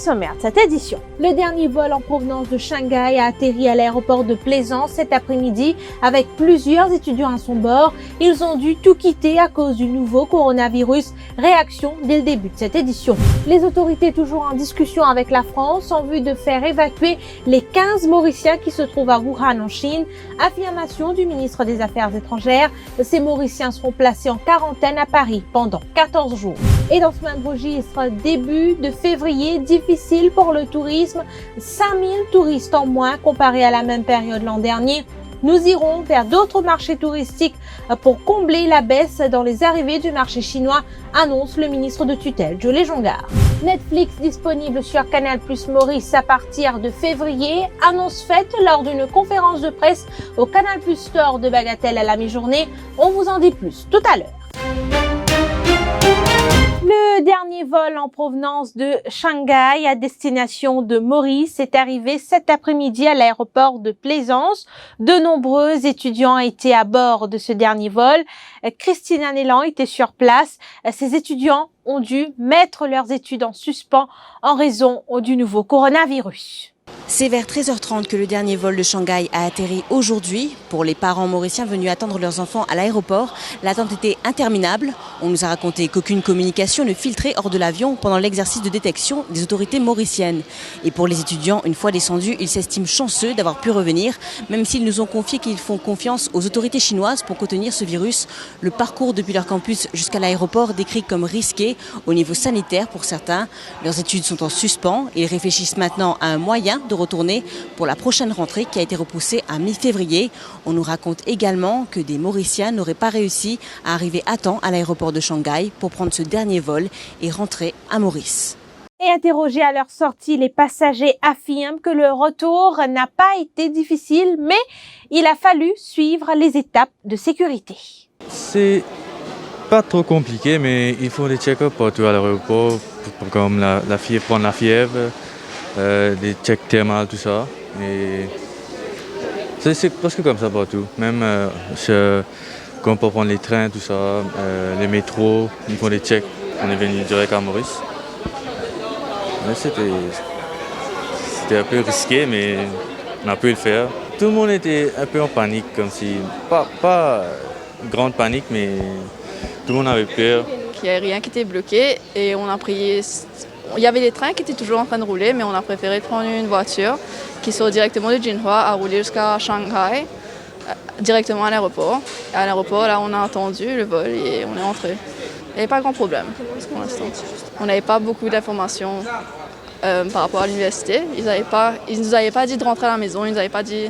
sommaire de cette édition. Le dernier vol en provenance de Shanghai a atterri à l'aéroport de Plaisance cet après-midi avec plusieurs étudiants à son bord. Ils ont dû tout quitter à cause du nouveau coronavirus. Réaction dès le début de cette édition. Les autorités toujours en discussion avec la France en vue de faire évacuer les 15 Mauriciens qui se trouvent à Wuhan en Chine. Affirmation du ministre des Affaires étrangères. Ces Mauriciens seront placés en quarantaine à Paris pendant 14 jours. Et dans ce même registre, début de février, difficile pour le tourisme. 5000 touristes en moins comparé à la même période l'an dernier. Nous irons vers d'autres marchés touristiques pour combler la baisse dans les arrivées du marché chinois, annonce le ministre de tutelle, Jolie Jongard. Netflix disponible sur Canal+ Maurice à partir de février, annonce faite lors d'une conférence de presse au Canal+ Store de Bagatelle à la mi-journée. On vous en dit plus tout à l'heure. Le dernier vol en provenance de Shanghai à destination de Maurice est arrivé cet après-midi à l'aéroport de Plaisance. De nombreux étudiants étaient à bord de ce dernier vol. Christina Nélan était sur place. Ces étudiants ont dû mettre leurs études en suspens en raison du nouveau coronavirus. C'est vers 13h30 que le dernier vol de Shanghai a atterri aujourd'hui. Pour les parents mauriciens venus attendre leurs enfants à l'aéroport, l'attente était interminable. On nous a raconté qu'aucune communication ne filtrait hors de l'avion pendant l'exercice de détection des autorités mauriciennes. Et pour les étudiants, une fois descendus, ils s'estiment chanceux d'avoir pu revenir, même s'ils nous ont confié qu'ils font confiance aux autorités chinoises pour contenir ce virus. Le parcours depuis leur campus jusqu'à l'aéroport décrit comme risqué au niveau sanitaire pour certains. Leurs études sont en suspens et ils réfléchissent maintenant à un moyen de retourner pour la prochaine rentrée qui a été repoussée à mi-février. On nous raconte également que des Mauriciens n'auraient pas réussi à arriver à temps à l'aéroport de Shanghai pour prendre ce dernier vol et rentrer à Maurice. Et interrogés à leur sortie, les passagers affirment que le retour n'a pas été difficile, mais il a fallu suivre les étapes de sécurité. C'est pas trop compliqué, mais il faut des check-ups partout à l'aéroport, comme la fièvre, prendre la fièvre. Des checks thermales, tout ça. Et c'est presque comme ça partout. Même quand on peut prendre les trains, tout ça, les métros, ils font des checks. On est venu direct à Maurice. Mais c'était un peu risqué, mais on a pu le faire. Tout le monde était un peu en panique, comme si, pas grande panique, mais tout le monde avait peur. Il n'y avait rien qui était bloqué et on a pris. Il y avait des trains qui étaient toujours en train de rouler, mais on a préféré prendre une voiture qui sort directement de Jinhua à rouler jusqu'à Shanghai, directement à l'aéroport. À l'aéroport, là, on a attendu le vol et on est rentré. Il n'y avait pas grand problème pour l'instant. On n'avait pas beaucoup d'informations par rapport à l'université. Ils ne nous avaient pas dit de rentrer à la maison, ils ne nous avaient pas dit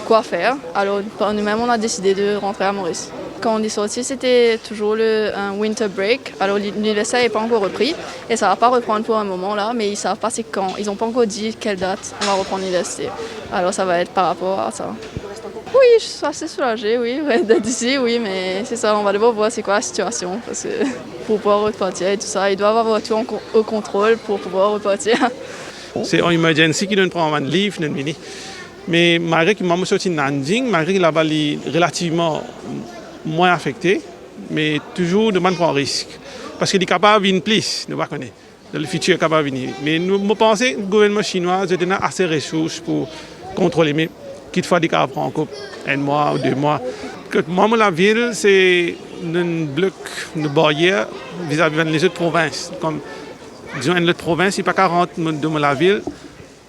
quoi faire. Alors nous-mêmes, on a décidé de rentrer à Maurice. Quand on est sorti, c'était toujours un winter break. Alors l'université n'est pas encore repris et ça ne va pas reprendre pour un moment là, mais ils ne savent pas c'est quand. Ils n'ont pas encore dit quelle date on va reprendre l'université. Alors ça va être par rapport à ça. Oui, je suis assez soulagée, oui, d'être ici, oui, mais c'est ça, on va devoir voir c'est quoi la situation parce que pour pouvoir repartir et tout ça, ils doivent avoir tout au contrôle pour pouvoir repartir. C'est en emergency qu'ils nous prennent en leave, mais malgré que maman sorti de Nanjing, malgré que là-bas est relativement moins affecté, mais toujours de prendre un risque. Parce qu'il est capable de venir plus, nous ne connaissons pas. Le futur est capable de venir. Mais nous pensons que le gouvernement chinois a assez de ressources pour contrôler. Mais qu'il faut dire qu'il prend encore un mois ou 2 mois. Moi, la ville, c'est un bloc, une barrière vis-à-vis des autres provinces. Comme, disons, une autre province, il n'y a pas 40 de la ville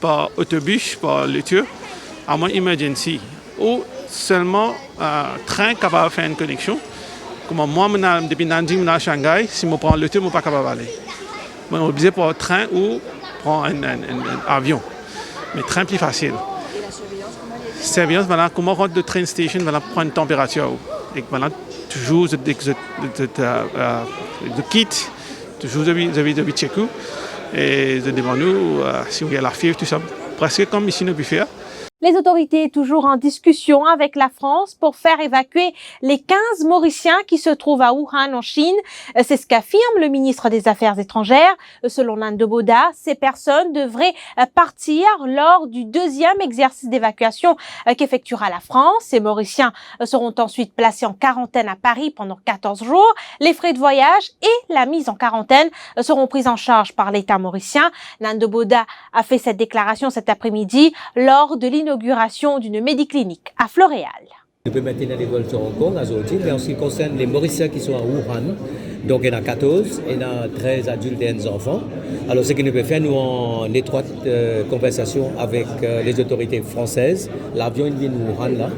par autobus, par voiture, à moins emergency. Ou seulement train capable de faire une connexion. Comme moi, depuis Nanjing à Shanghai, si je prends le train, je ne suis pas capable d'aller. Je suis obligé de prendre un train ou prendre un avion. Mais train plus facile. Et la surveillance, voilà, comment on rentre de train station, voilà, prendre une température. Et voilà, toujours, je quitte, toujours, je check. Et je demande nous si on a la fièvre, tout ça. Presque comme ici, nous pouvons faire. Les autorités toujours en discussion avec la France pour faire évacuer les 15 Mauriciens qui se trouvent à Wuhan en Chine. C'est ce qu'affirme le ministre des Affaires étrangères. Selon Nando Boda, ces personnes devraient partir lors du deuxième exercice d'évacuation qu'effectuera la France. Ces Mauriciens seront ensuite placés en quarantaine à Paris pendant 14 jours. Les frais de voyage et la mise en quarantaine seront pris en charge par l'État mauricien. Nando Boda a fait cette déclaration cet après-midi lors de l'inauguration d'une médiclinique à Floréal. On peut maintenir les vols sur Hong Kong aujourd'hui, mais en ce qui concerne les Mauriciens qui sont à Wuhan, donc il y en a 14, il y en a 13 adultes et 1 enfant. Alors ce que nous pouvons faire, nous en étroite conversation avec les autorités françaises, l'avion il vient de Wuhan là,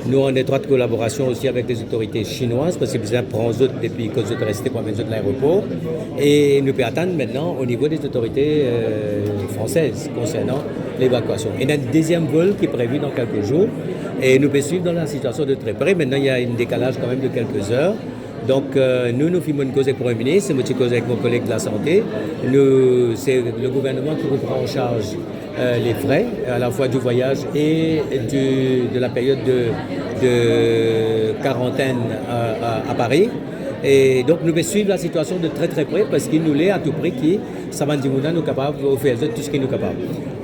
nous en étroite collaboration aussi avec les autorités chinoises, parce que besoin prend eux depuis que nous restés pour amener de l'aéroport, et nous pouvons attendre maintenant au niveau des autorités françaises concernant l'évacuation. Il y a un deuxième vol qui est prévu dans quelques jours, et nous pouvons suivre dans la situation de très près. Maintenant, il y a un décalage quand même de quelques heures. Donc, nous faisons une cause avec le Premier ministre, c'est une cause avec mon collègue de la Santé. C'est le gouvernement qui reprend en charge les frais, à la fois du voyage et de la période de quarantaine à Paris. Et donc, nous devons suivre la situation de très très près parce qu'il nous l'est à tout prix qui, Samandimouna, nous capables de faire tout ce qu'il nous capable.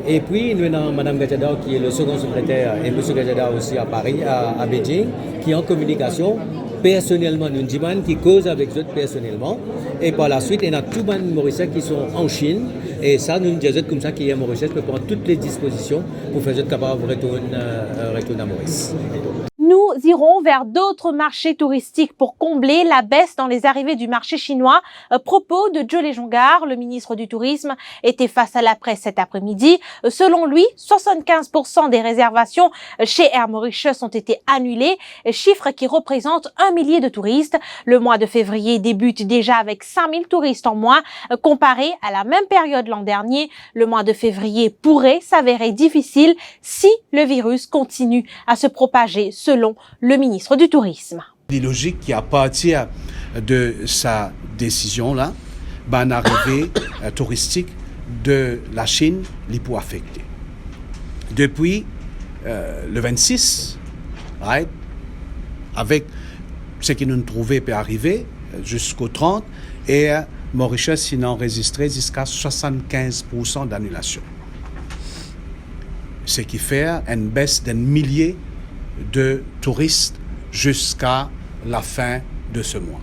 Et puis, nous avons Mme Gajada qui est le second secrétaire et M. Gajada aussi à Paris, à Beijing, qui est en communication personnellement, nous disons qui cause avec eux personnellement. Et par la suite, il y a tous les Mauriciens qui sont en Chine. Et ça, nous disons comme ça qu'il y a Mauriciens qui prendre toutes les dispositions pour faire capable de retourner à Maurice. Nous irons vers d'autres marchés touristiques pour combler la baisse dans les arrivées du marché chinois. Propos de Joe Lejongar, le ministre du Tourisme, était face à la presse cet après-midi. Selon lui, 75% des réservations chez Air Mauritius ont été annulées, chiffre qui représente 1 millier de touristes. Le mois de février débute déjà avec 5000 touristes en moins. Comparé à la même période l'an dernier, le mois de février pourrait s'avérer difficile si le virus continue à se propager, selon le ministre du Tourisme. Les logiques qui, à partir de sa décision-là, une arrivée touristique de la Chine les pour affecter. Depuis le 26, right, avec ce que nous trouvons peut arriver jusqu'au 30, et Mauritius a enregistré jusqu'à 75% d'annulation. Ce qui fait une baisse d'un millier de touristes jusqu'à la fin de ce mois.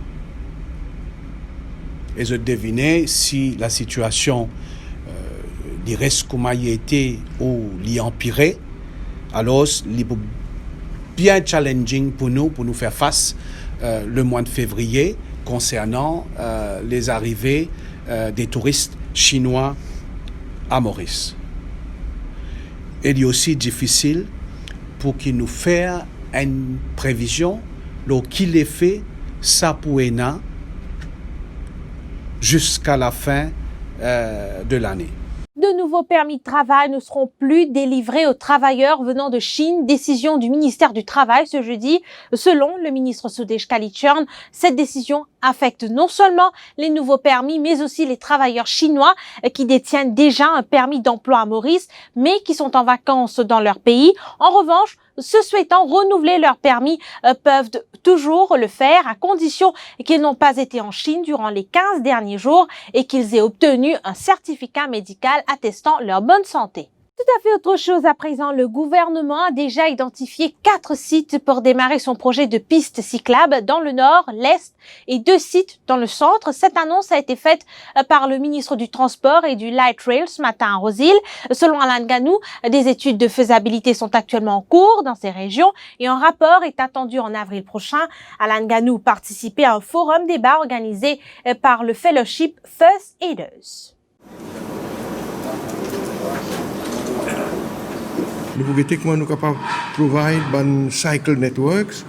Et je devinais si la situation reste comme elle était ou l'empirer, alors il est bien challenging pour nous faire face le mois de février concernant les arrivées des touristes chinois à Maurice. Il est aussi difficile pour qu'il nous fasse une prévision, qu'il ait fait ça pour jusqu'à la fin de l'année. De nouveaux permis de travail ne seront plus délivrés aux travailleurs venant de Chine. Décision du ministère du Travail ce jeudi. Selon le ministre Sudesh Kalichurn, cette décision affecte non seulement les nouveaux permis, mais aussi les travailleurs chinois qui détiennent déjà un permis d'emploi à Maurice, mais qui sont en vacances dans leur pays. En revanche, ceux souhaitant renouveler leur permis peuvent toujours le faire à condition qu'ils n'ont pas été en Chine durant les 15 derniers jours et qu'ils aient obtenu un certificat médical attestant leur bonne santé. Tout à fait autre chose à présent, le gouvernement a déjà identifié 4 sites pour démarrer son projet de piste cyclable dans le nord, l'est et 2 sites dans le centre. Cette annonce a été faite par le ministre du Transport et du Light Rail ce matin à Rosehill. Selon Alan Ganou, des études de faisabilité sont actuellement en cours dans ces régions et un rapport est attendu en avril prochain. Alan Ganou participait à un forum débat organisé par le fellowship First Aiders. Nous pouvons nous capables de provide ban cycle networks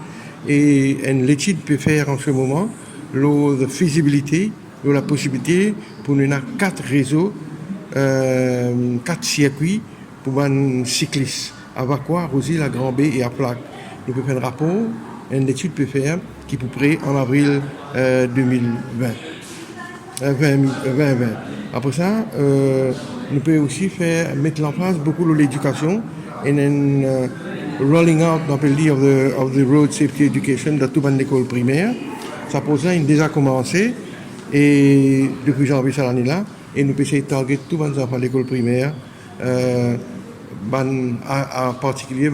et une étude peut faire en ce moment la faisabilité, la possibilité pour nous avoir 4 réseaux, 4 circuits pour les cyclistes à Vacois, Rosehill, à Grand B et à Plaque. Nous pouvons faire un rapport, une étude peut faire qui peut près en avril 2020. Après ça, nous pouvons aussi mettre en place beaucoup de l'éducation and then rolling out on peut dire of the road safety education dans toute l'école primaire. Ça pour ça, il a déjà commencé et depuis janvier cette année-là, et nous essayons de target tous les enfants de l'école primaire, en particulier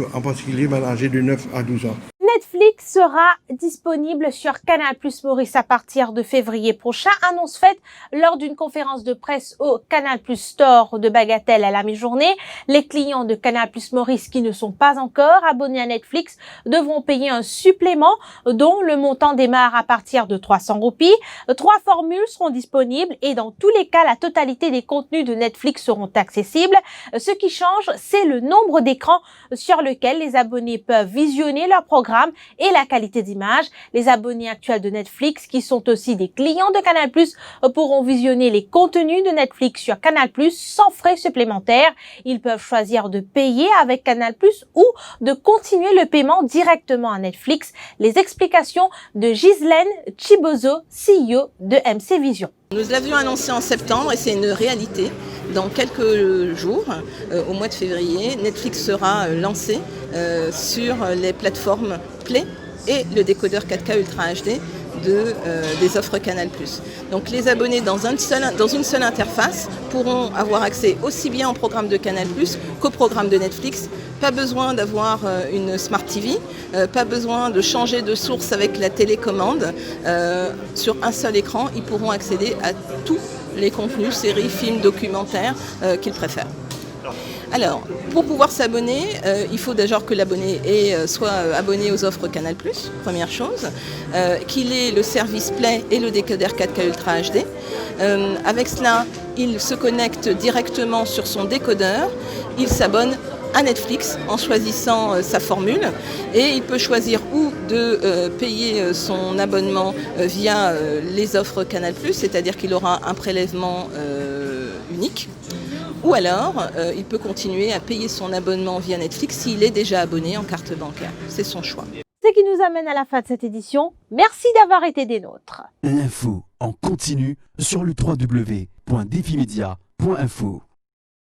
âgés de 9 à 12 ans. Netflix sera disponible sur Canal+ Maurice à partir de février prochain, annonce faite lors d'une conférence de presse au Canal+ Store de Bagatelle à la mi-journée. Les clients de Canal+ Maurice qui ne sont pas encore abonnés à Netflix devront payer un supplément dont le montant démarre à partir de 300 roupies. 3 formules seront disponibles et dans tous les cas, la totalité des contenus de Netflix seront accessibles. Ce qui change, c'est le nombre d'écrans sur lequel les abonnés peuvent visionner leur programme et la qualité d'image. Les abonnés actuels de Netflix, qui sont aussi des clients de Canal+, pourront visionner les contenus de Netflix sur Canal+, sans frais supplémentaires. Ils peuvent choisir de payer avec Canal+, ou de continuer le paiement directement à Netflix. Les explications de Ghislaine Chibozo, CEO de MC Vision. Nous l'avions annoncé en septembre et c'est une réalité. Dans quelques jours, au mois de février, Netflix sera lancé sur les plateformes Play et le décodeur 4K Ultra HD des offres Canal+. Donc les abonnés dans une seule interface pourront avoir accès aussi bien au programme de Canal+ qu'au programme de Netflix. Pas besoin d'avoir une Smart TV, pas besoin de changer de source avec la télécommande. Sur un seul écran, ils pourront accéder à tous les contenus, séries, films, documentaires qu'ils préfèrent. Alors, pour pouvoir s'abonner, il faut d'abord que l'abonné soit abonné aux offres Canal+, première chose, qu'il ait le service Play et le décodeur 4K Ultra HD. Avec cela, il se connecte directement sur son décodeur, il s'abonne à Netflix en choisissant sa formule et il peut choisir ou de payer son abonnement via les offres Canal+, c'est-à-dire qu'il aura un prélèvement unique, ou alors il peut continuer à payer son abonnement via Netflix s'il est déjà abonné en carte bancaire. C'est son choix. Ce qui nous amène à la fin de cette édition. Merci d'avoir été des nôtres. L'info en continu sur le www.defimedia.info.